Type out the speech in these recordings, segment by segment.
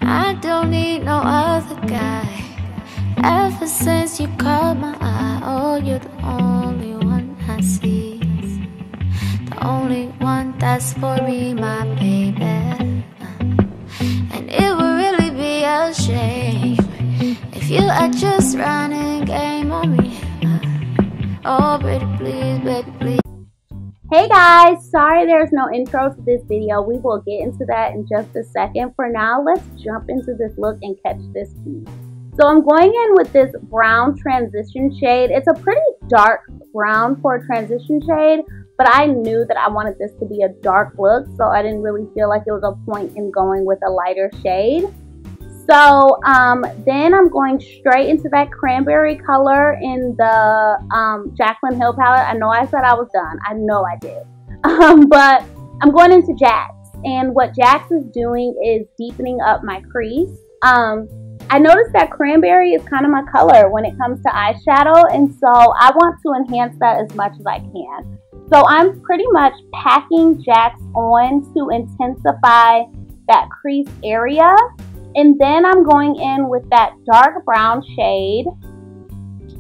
I don't need no other guy. Ever since you caught my eye, oh, you're the only one I see. The only one that's for me, my baby. And it would really be a shame if you are just running game on me. Oh, baby, please, baby, please. Hey guys, sorry there's no intro to this video. We will get into that in just a second. For now, let's jump into this look and catch this piece. So I'm going in with this brown transition shade. It's a pretty dark brown for a transition shade, but I knew that I wanted this to be a dark look, so I didn't really feel like it was a point in going with a lighter shade. So then I'm going straight into that cranberry color in the Jaclyn Hill palette. I know I said I was done. I know I did. But I'm going into Jax. And what Jax is doing is deepening up my crease. I noticed that cranberry is kind of my color when it comes to eyeshadow. And so I want to enhance that as much as I can. So I'm pretty much packing Jax on to intensify that crease area. And then I'm going in with that dark brown shade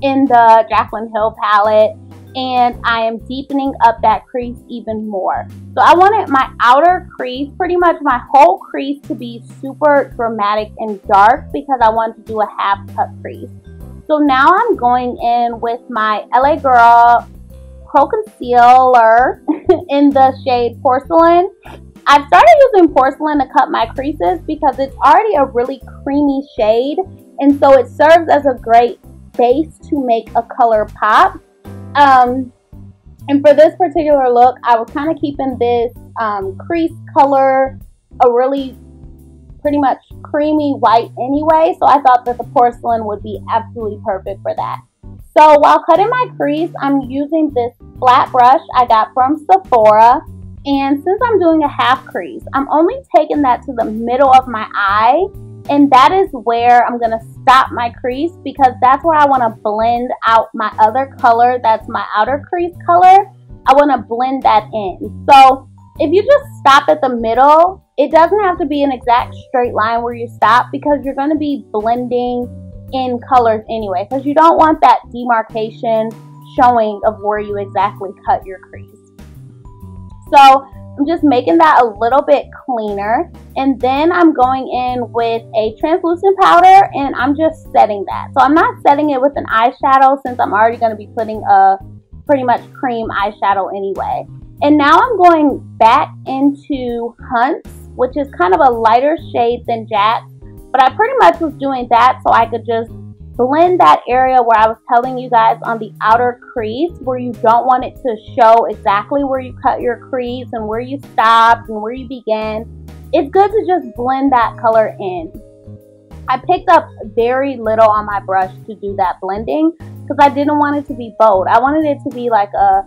in the Jaclyn Hill palette, and I am deepening up that crease even more. So I wanted my outer crease, pretty much my whole crease, to be super dramatic and dark because I wanted to do a half cut crease. So now I'm going in with my LA Girl Pro Concealer in the shade Porcelain. I've started using Porcelain to cut my creases because it's already a really creamy shade, and so it serves as a great base to make a color pop. And for this particular look, I was kind of keeping this crease color a really pretty much creamy white anyway, so I thought that the Porcelain would be absolutely perfect for that. So while cutting my crease, I'm using this flat brush I got from Sephora. And since I'm doing a half crease, I'm only taking that to the middle of my eye. And that is where I'm going to stop my crease because that's where I want to blend out my other color. That's my outer crease color. I want to blend that in. So if you just stop at the middle, it doesn't have to be an exact straight line where you stop because you're going to be blending in colors anyway. Because you don't want that demarcation showing of where you exactly cut your crease. So I'm just making that a little bit cleaner, and then I'm going in with a translucent powder and I'm just setting that. So I'm not setting it with an eyeshadow since I'm already going to be putting a pretty much cream eyeshadow anyway. And now I'm going back into Hunts, which is kind of a lighter shade than Jax, but I pretty much was doing that so I could just blend that area where I was telling you guys on the outer crease where you don't want it to show exactly where you cut your crease and where you stopped and where you began. It's good to just blend that color in. I picked up very little on my brush to do that blending because I didn't want it to be bold. I wanted it to be like a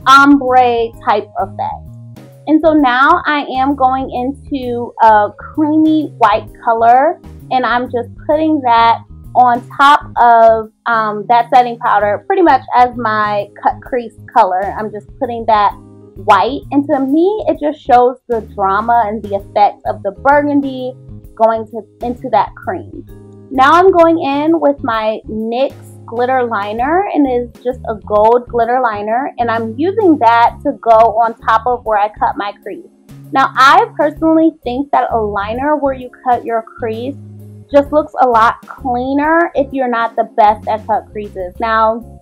ombre type effect. And so now I am going into a creamy white color and I'm just putting that on top of that setting powder pretty much as my cut crease color. I'm just putting that white, and to me it just shows the drama and the effect of the burgundy going into that cream. Now I'm going in with my NYX glitter liner, and it's just a gold glitter liner, and I'm using that to go on top of where I cut my crease. Now I personally think that a liner where you cut your crease just looks a lot cleaner if you're not the best at cut creases. Now,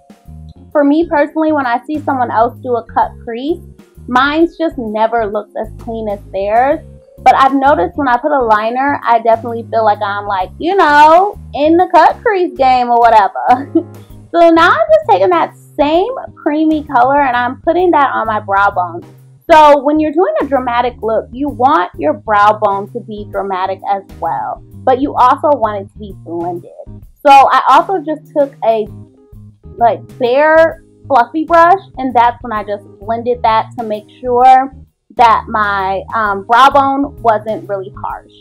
for me personally, when I see someone else do a cut crease, mine's just never looks as clean as theirs. But I've noticed when I put a liner, I definitely feel like I'm like, you know, in the cut crease game or whatever. So now I'm just taking that same creamy color and I'm putting that on my brow bone. So when you're doing a dramatic look, you want your brow bone to be dramatic as well, but you also want it to be blended. So I also just took a bare fluffy brush, and that's when I just blended that to make sure that my brow bone wasn't really harsh.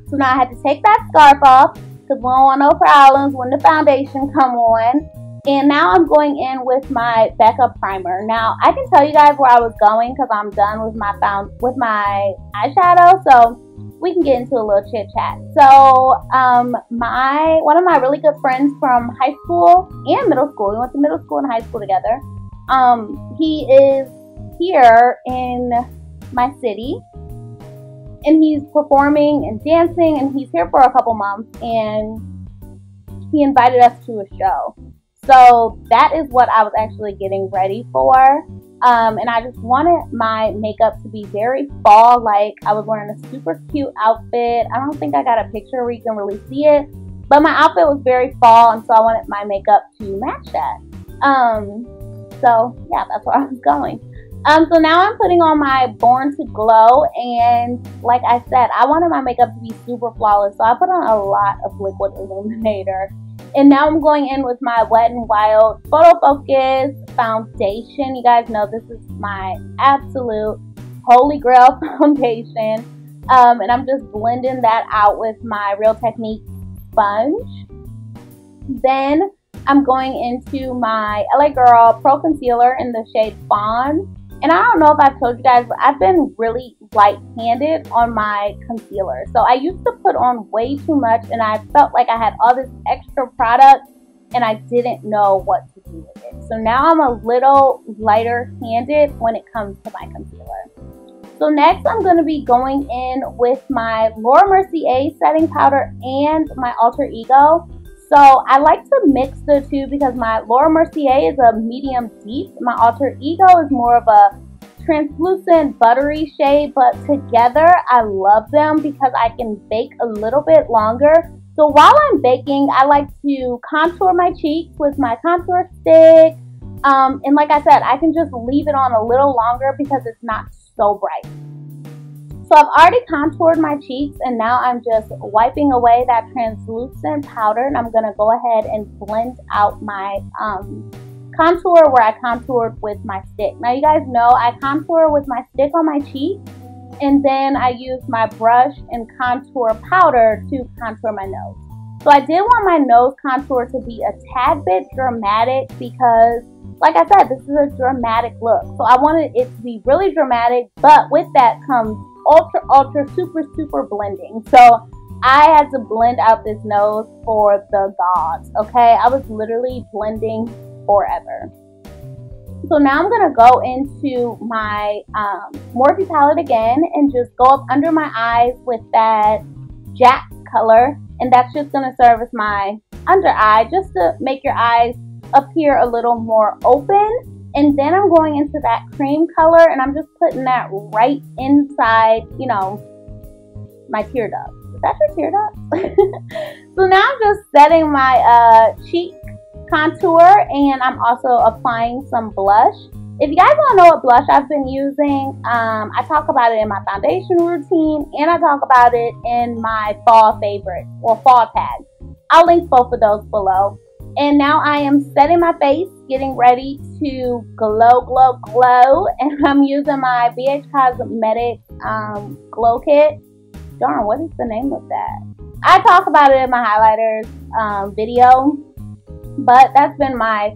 So now I had to take that scarf off because we don't want no problems when the foundation come on. And now I'm going in with my Becca primer. Now I can tell you guys where I was going because I'm done with my eyeshadow. So we can get into a little chit chat. So one of my really good friends from high school and middle school, we went to middle school and high school together. He is here in my city, and he's performing and dancing, and he's here for a couple months, and he invited us to a show. So that is what I was actually getting ready for. And I just wanted my makeup to be very fall-like. I was wearing a super cute outfit. I don't think I got a picture where you can really see it, but my outfit was very fall, and so I wanted my makeup to match that. So yeah, that's where I was going. So now I'm putting on my Born to Glow, and like I said, I wanted my makeup to be super flawless, so I put on a lot of liquid illuminator. And now I'm going in with my Wet n Wild Photo Focus foundation. You guys know this is my absolute holy grail foundation. And I'm just blending that out with my Real Technique sponge. Then I'm going into my LA Girl Pro Concealer in the shade Fawn. And I don't know if I've told you guys, but I've been really light-handed on my concealer. So I used to put on way too much, and I felt like I had all this extra product, and I didn't know what to do with it. So now I'm a little lighter-handed when it comes to my concealer. So next I'm going to be going in with my Laura Mercier setting powder and my Alter Ego. So I like to mix the two because my Laura Mercier is a medium deep. My Alter Ego is more of a translucent buttery shade, but together I love them because I can bake a little bit longer. So while I'm baking, I like to contour my cheeks with my contour stick. And like I said, I can just leave it on a little longer because it's not so bright. So I've already contoured my cheeks, and now I'm just wiping away that translucent powder, and I'm going to go ahead and blend out my contour where I contoured with my stick. Now you guys know I contour with my stick on my cheek, and then I use my brush and contour powder to contour my nose. So I did want my nose contour to be a tad bit dramatic because, like I said, this is a dramatic look. So I wanted it to be really dramatic, but with that comes ultra super blending. So I had to blend out this nose for the gods, okay? I was literally blending forever. So now I'm gonna go into my Morphe palette again and just go up under my eyes with that Jack color, and that's just gonna serve as my under eye just to make your eyes appear a little more open. And then I'm going into that cream color, and I'm just putting that right inside, you know, my tear duct. Is that your tear duct? So now I'm just setting my cheek contour, and I'm also applying some blush. If you guys want to know what blush I've been using, I talk about it in my foundation routine, and I talk about it in my fall favorite, or fall tag. I'll link both of those below. And now I am setting my face, getting ready to glow. And I'm using my BH Cosmetics Glow Kit. Darn, what is the name of that? I talk about it in my highlighters video. But that's been my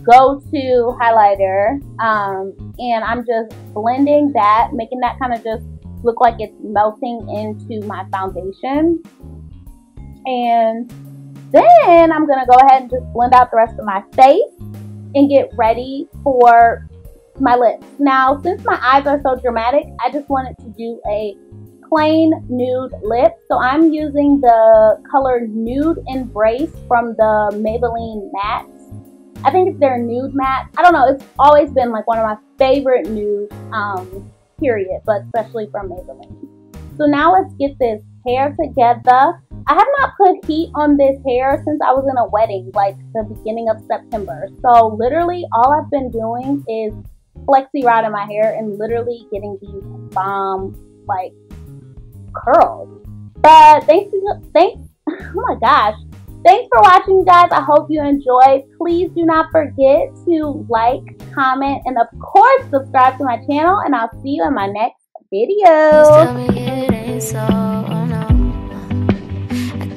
go-to highlighter. And I'm just blending that, making that kind of just look like it's melting into my foundation. And then I'm going to go ahead and just blend out the rest of my face and get ready for my lips. Now, since my eyes are so dramatic, I just wanted to do a plain nude lip. So I'm using the color Nude Embrace from the Maybelline Mattes. I think it's their nude matte. I don't know. It's always been like one of my favorite nudes, period, but especially from Maybelline. So now let's get this hair together. I have not put heat on this hair since I was in a wedding, like the beginning of September. So literally all I've been doing is flexi riding my hair and literally getting these bomb like curls. But thanks, oh my gosh. Thanks for watching, guys. I hope you enjoyed. Please do not forget to like, comment, and of course subscribe to my channel, and I'll see you in my next video.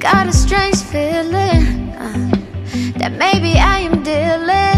Got a strange feeling that maybe I am dealing